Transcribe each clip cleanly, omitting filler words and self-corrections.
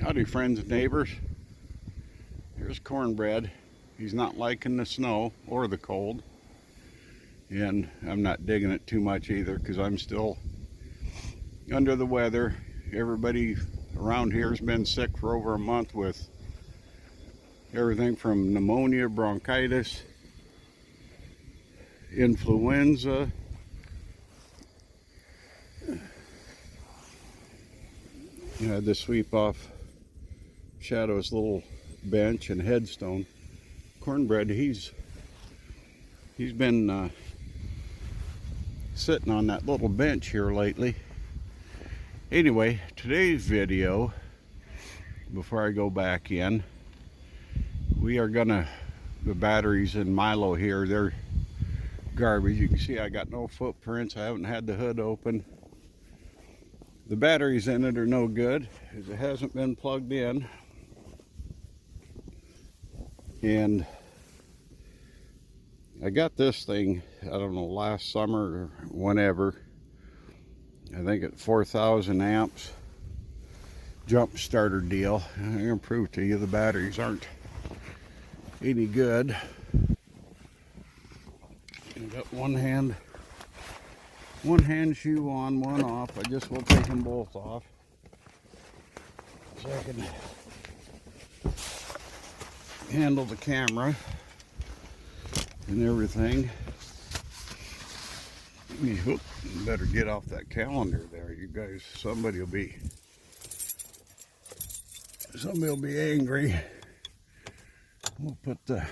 Howdy friends and neighbors. Here's Cornbread. He's not liking the snow or the cold. And I'm not digging it too much either because I'm still under the weather. Everybody around here has been sick for over a month with everything from pneumonia, bronchitis, influenza. I had to sweep off Shadow's little bench and headstone. Cornbread, he's been sitting on that little bench here lately. Anyway, today's video, before I go back in, we are gonna, the batteries in Milo here, they're garbage. You can see I got no footprints. I haven't had the hood open. The batteries in it are no good as it hasn't been plugged in. And I got this thing, I don't know, last summer or whenever. I think at 4,000 amps jump starter deal. I'm gonna prove to you the batteries aren't any good. I got one hand shoe on, one off. I just will take them both off so I can handle the camera and everything. Better get off that calendar there, you guys. Somebody will be angry. We'll put the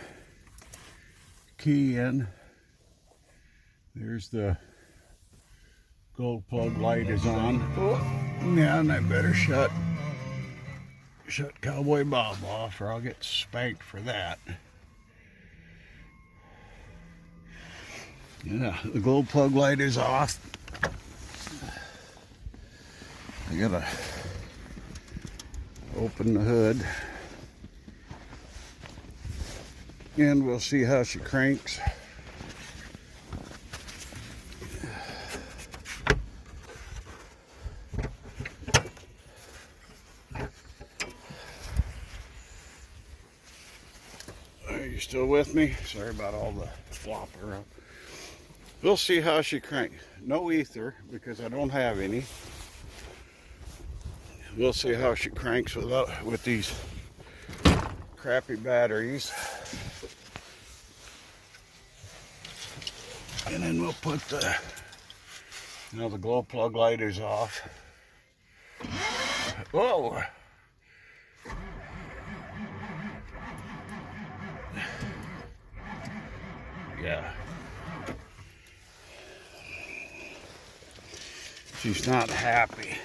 key in. There's the gold plug light is on. Oh, yeah, and I better shut Cowboy Bob off or I'll get spanked for that. Yeah, the glow plug light is off. I gotta open the hood and we'll see how she cranks. Are you still with me? Sorry about all the flopping around. We'll see how she cranks. No ether because I don't have any. We'll see how she cranks with these crappy batteries. And then we'll put the, the glow plug light is off. Whoa! Yeah. She's not happy.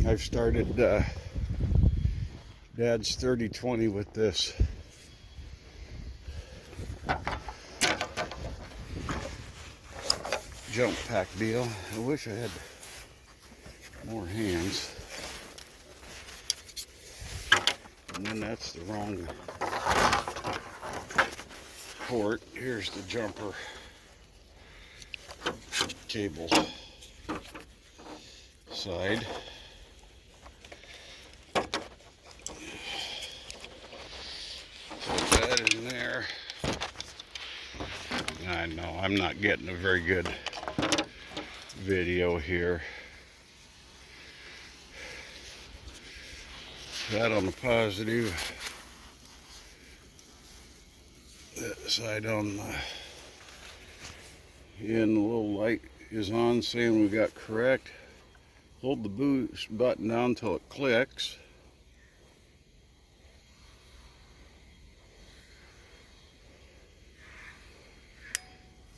I've started Dad's 30-20 with this jump pack deal. I wish I had more hands. And then that's the wrong port. Here's the jumper cable side. Put that in there. I know I'm not getting a very good video here. That on the positive. That side on the end, the little light is on saying we got correct. Hold the boost button down until it clicks.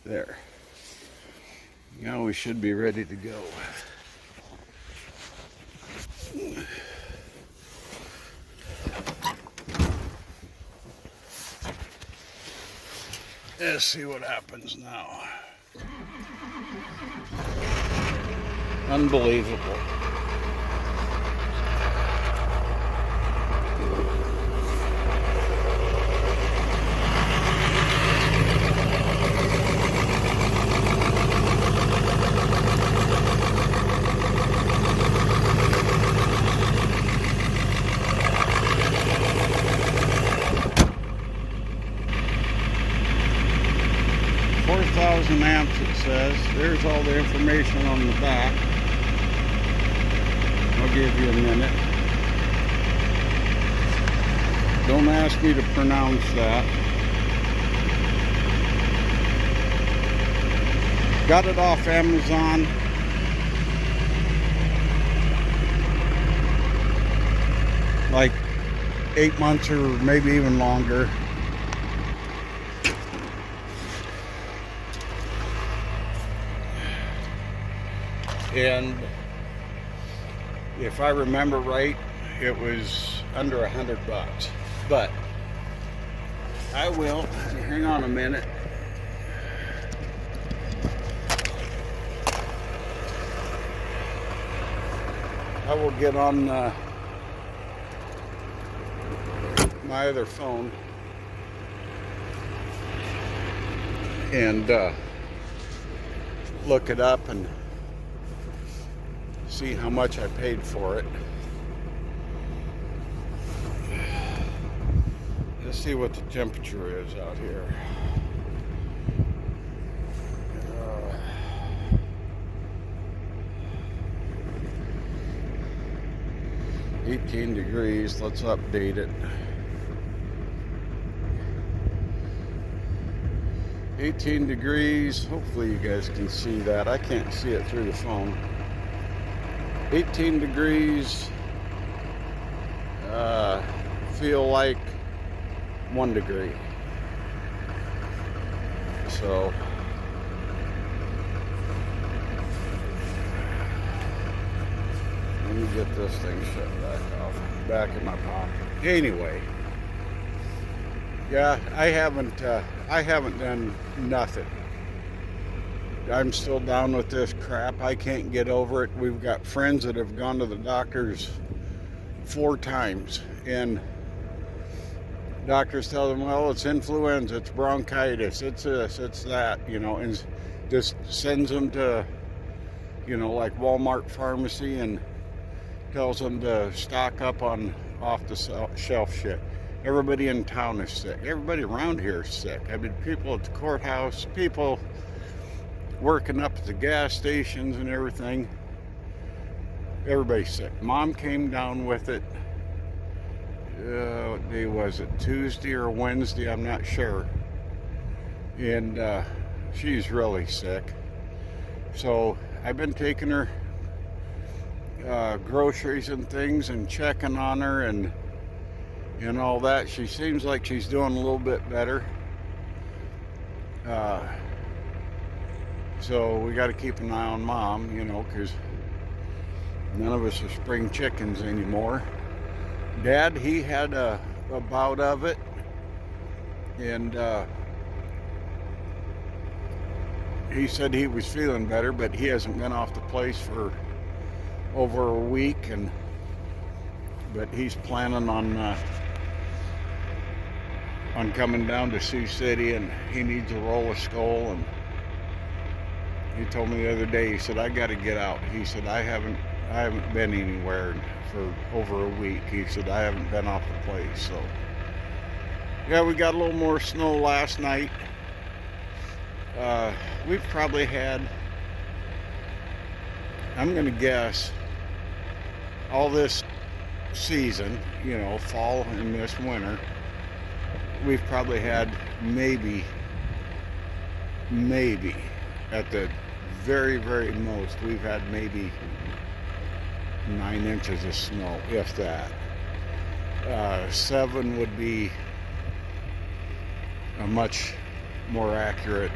There. Now we should be ready to go. Let's see what happens now. Unbelievable. 4,000 amps it says. There's all the information on the back. I'll give you a minute. Don't ask me to pronounce that. Got it off Amazon. Like 8 months or maybe even longer. And if I remember right, it was under $100. But I will, hang on a minute. I will get on my other phone and look it up and see how much I paid for it. Let's see what the temperature is out here. 18 degrees. Let's update it. 18 degrees. Hopefully you guys can see that. I can't see it through the phone. 18 degrees. Feel like 1 degree. So let me get this thing shut back off, back in my pocket. Anyway, yeah, I haven't done nothing. I'm still down with this crap. I can't get over it. We've got friends that have gone to the doctors 4 times, and doctors tell them, well, it's influenza, it's bronchitis, it's this, it's that, you know, and just sends them to, you know, like Walmart pharmacy, and tells them to stock up on off the shelf shit. Everybody in town is sick. Everybody around here is sick. I mean, people at the courthouse, people working up at the gas stations and everything. Everybody's sick. Mom came down with it. What day was it? Tuesday or Wednesday? I'm not sure. And she's really sick. So I've been taking her groceries and things and checking on her and all that. She seems like she's doing a little bit better. So we got to keep an eye on Mom, you know, because none of us are spring chickens anymore. Dad, he had a bout of it, and he said he was feeling better, but he hasn't been off the place for over a week, but he's planning on coming down to Sioux City, and he needs a roll of Skoal. And he told me the other day, he said, I got to get out. He said, I haven't been anywhere for over a week. He said, I haven't been off the place. So yeah, we got a little more snow last night. We've probably had, I'm gonna guess, all this season, you know, fall and this winter, we've probably had maybe at the very, very most, we've had maybe 9 inches of snow, if that. 7 would be a much more accurate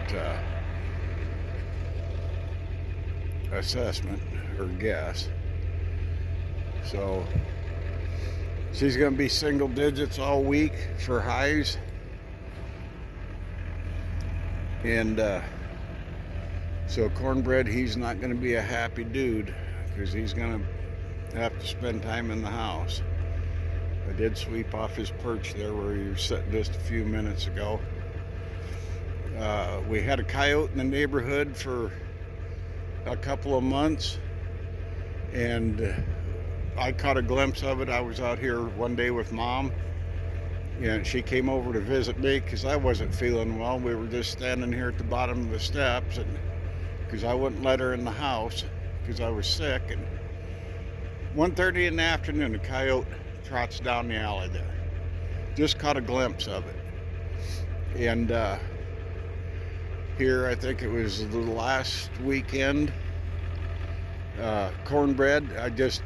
assessment or guess. So she's going to be single digits all week for highs, and so Cornbread, he's not going to be a happy dude because he's going to have to spend time in the house. I did sweep off his perch there where he was sitting just a few minutes ago. We had a coyote in the neighborhood for a couple of months, and I caught a glimpse of it. I was out here one day with Mom, And she came over to visit me because I wasn't feeling well. We were just standing here at the bottom of the steps, and because I wouldn't let her in the house because I was sick. And 1:30 in the afternoon, a coyote trots down the alley there. Just caught a glimpse of it. And here, I think it was the last weekend, Cornbread, I just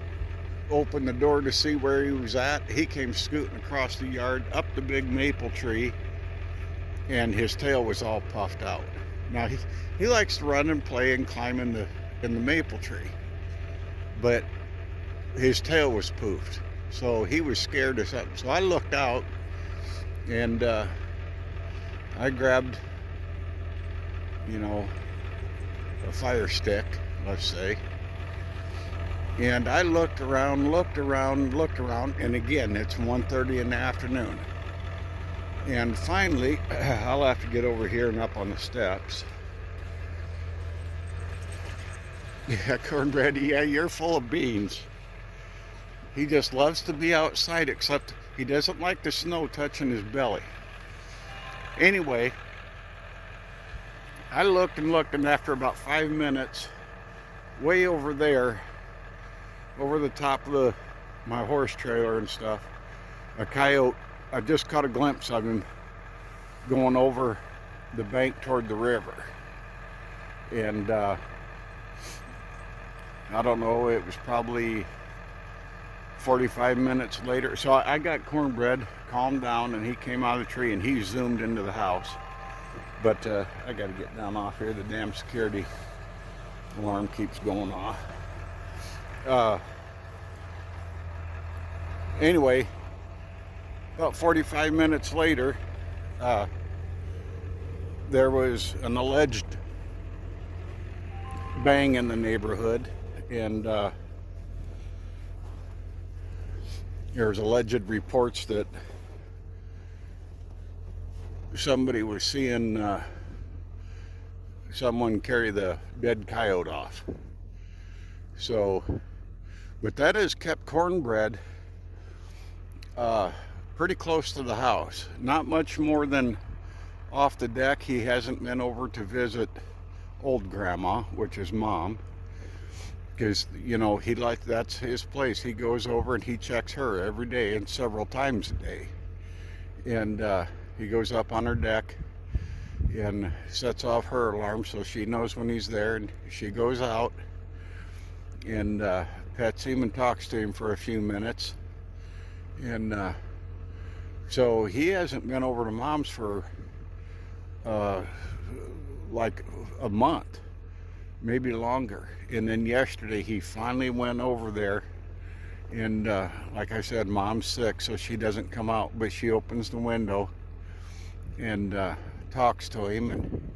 opened the door to see where he was at. He came scooting across the yard, up the big maple tree, and his tail was all puffed out. Now, he likes to run and play and climb in the maple tree, but his tail was poofed, so he was scared of something. So I looked out, and I grabbed, you know, a fire stick, let's say, and I looked around, and again, it's 1:30 in the afternoon. And finally, I'll have to get over here and up on the steps. Yeah, Cornbread, yeah, you're full of beans. He just loves to be outside, except he doesn't like the snow touching his belly. Anyway, I looked, and after about 5 minutes, way over there, over the top of my horse trailer and stuff, a coyote, I just caught a glimpse of him going over the bank toward the river. And I don't know, it was probably 45 minutes later. So I got Cornbread calmed down, and he came out of the tree and he zoomed into the house. But I got to get down off here. The damn security alarm keeps going off. Anyway, about 45 minutes later, there was an alleged bang in the neighborhood, and there's alleged reports that somebody was seeing someone carry the dead coyote off. So, but that has kept Cornbread pretty close to the house. Not much more than off the deck. He hasn't been over to visit old grandma, which is Mom, because, you know, that's his place. He goes over and he checks her every day and several times a day. And he goes up on her deck and sets off her alarm so she knows when he's there, and she goes out and pets him and talks to him for a few minutes. And so he hasn't been over to Mom's for like a month, maybe longer. And then yesterday he finally went over there, and like I said, Mom's sick, so she doesn't come out, but she opens the window and talks to him, and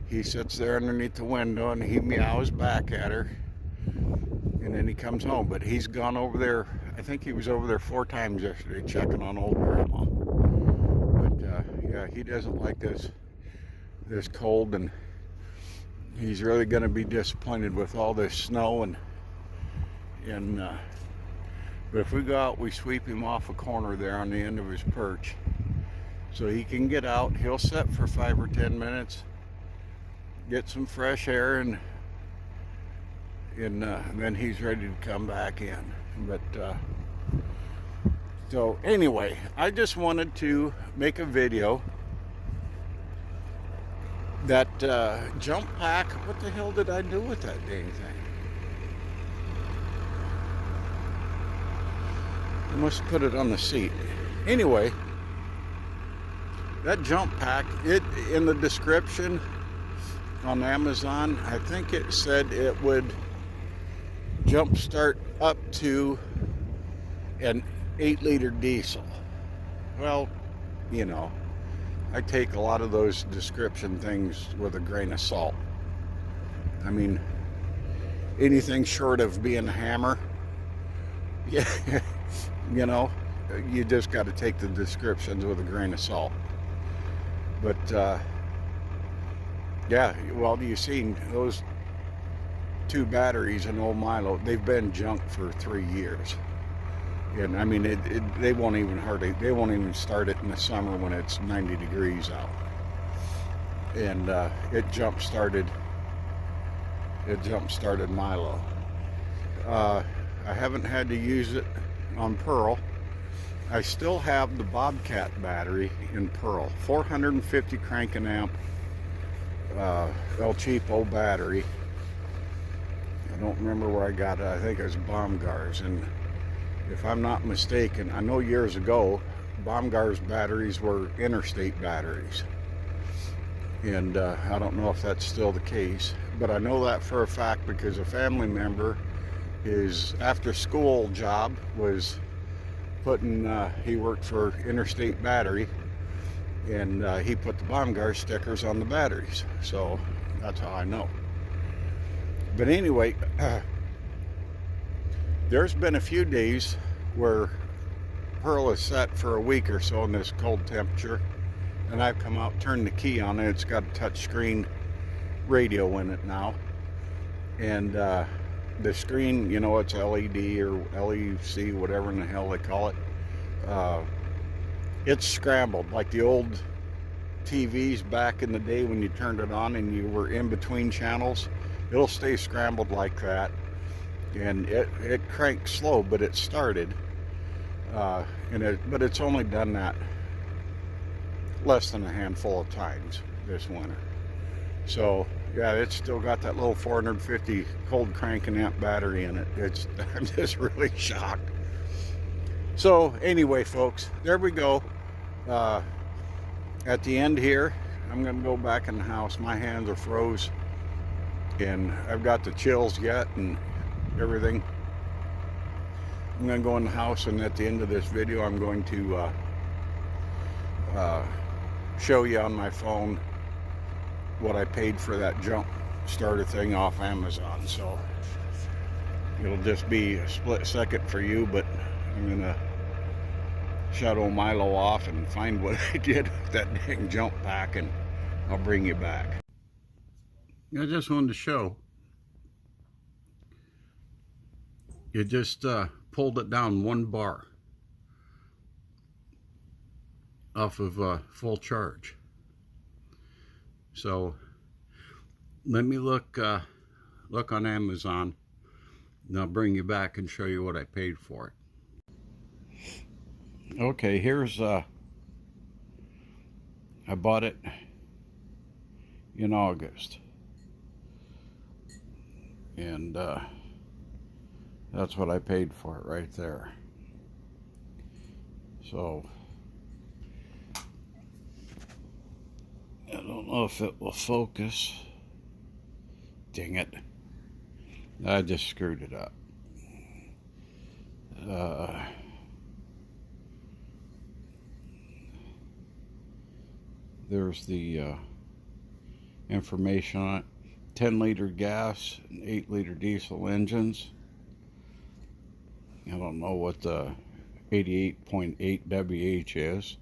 he sits there underneath the window and he meows back at her, and then he comes home. But he's gone over there, I think he was over there 4 times yesterday checking on old grandma. But yeah, he doesn't like this cold, and he's really going to be disappointed with all this snow. And but if we go out, we sweep him off a corner there on the end of his perch so he can get out. He'll sit for 5 or 10 minutes, get some fresh air, and then he's ready to come back in. But so anyway, I just wanted to make a video. That jump pack, what the hell did I do with that dang thing? I must put it on the seat. Anyway, that jump pack, it in the description on Amazon, I think it said it would jump start up to an 8-liter diesel. Well, you know, I take a lot of those description things with a grain of salt. I mean, anything short of being a hammer, yeah, you know, you just got to take the descriptions with a grain of salt. But yeah, well, you've seen those 2 batteries in old Milo. They've been junk for 3 years, And I mean, they won't even start it in the summer when it's 90 degrees out. And it jump started Milo. I haven't had to use it on Pearl. I still have the Bobcat battery in Pearl, 450 cranking amp El Cheapo battery. I don't remember where I got it. I think it was Baumgars, and if I'm not mistaken, I know years ago Baumgars batteries were interstate batteries, and I don't know if that's still the case, but I know that for a fact because a family member, his after school job was he worked for Interstate Battery, and he put the Baumgars stickers on the batteries, so that's how I know. But anyway, there's been a few days where Pearl is set for a week or so in this cold temperature, and I've come out, turned the key on it. It's got a touch screen radio in it now, and the screen, you know, it's LED or LEC, whatever in the hell they call it. It's scrambled like the old TVs back in the day when you turned it on and you were in between channels. It'll stay scrambled like that, and it cranks slow, but it started, but it's only done that less than a handful of times this winter. So yeah, it's still got that little 450 cold cranking amp battery in it. I'm just really shocked. So anyway, folks, there we go. At the end here, I'm gonna go back in the house. My hands are froze, and I've got the chills yet and everything. I'm gonna go in the house, and at the end of this video, I'm going to show you on my phone what I paid for that jump starter thing off Amazon. So it'll just be a split second for you, but I'm gonna shut old Milo off and find what I did with that dang jump pack, and I'll bring you back. I just wanted to show it just pulled it down 1 bar off of full charge. So let me look on Amazon, and I'll bring you back and show you what I paid for it. Okay, here's I bought it in August, and that's what I paid for it right there. So I don't know if it will focus. Dang it. I just screwed it up. There's the information on it. 10-liter gas and 8-liter diesel engines. I don't know what the 88.8 WH is,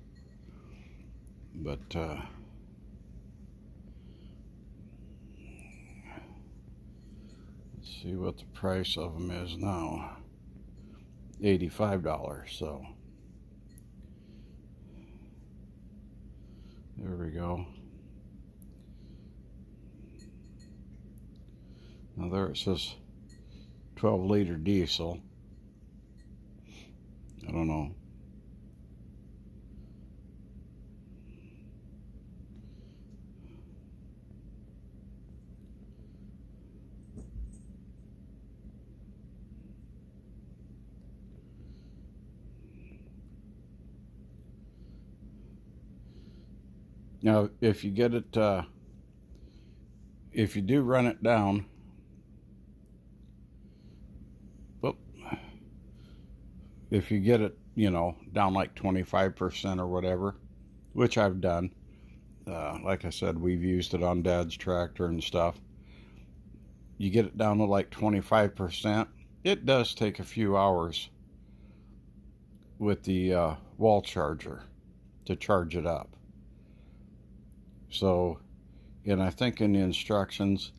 but let's see what the price of them is now. $85. So there we go. Now there it says 12-liter diesel. I don't know. Now, if you get it, if you do run it down, if you get it, you know, down like 25% or whatever, which I've done, like I said, we've used it on Dad's tractor and stuff. You get it down to like 25%. It does take a few hours with the wall charger to charge it up. So, and I think in the instructions,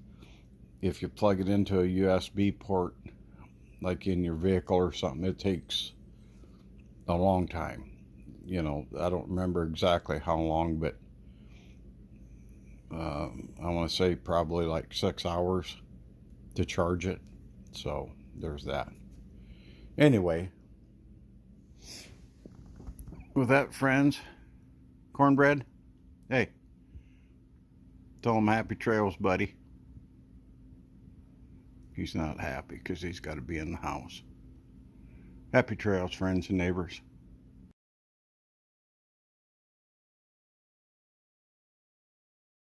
if you plug it into a USB port, like in your vehicle or something, it takes a long time. You know, I don't remember exactly how long, but I want to say probably like 6 hours to charge it. So there's that. Anyway, with that, friends, Cornbread, hey, tell him happy trails, buddy. He's not happy because he's got to be in the house. Happy trails, friends and neighbors.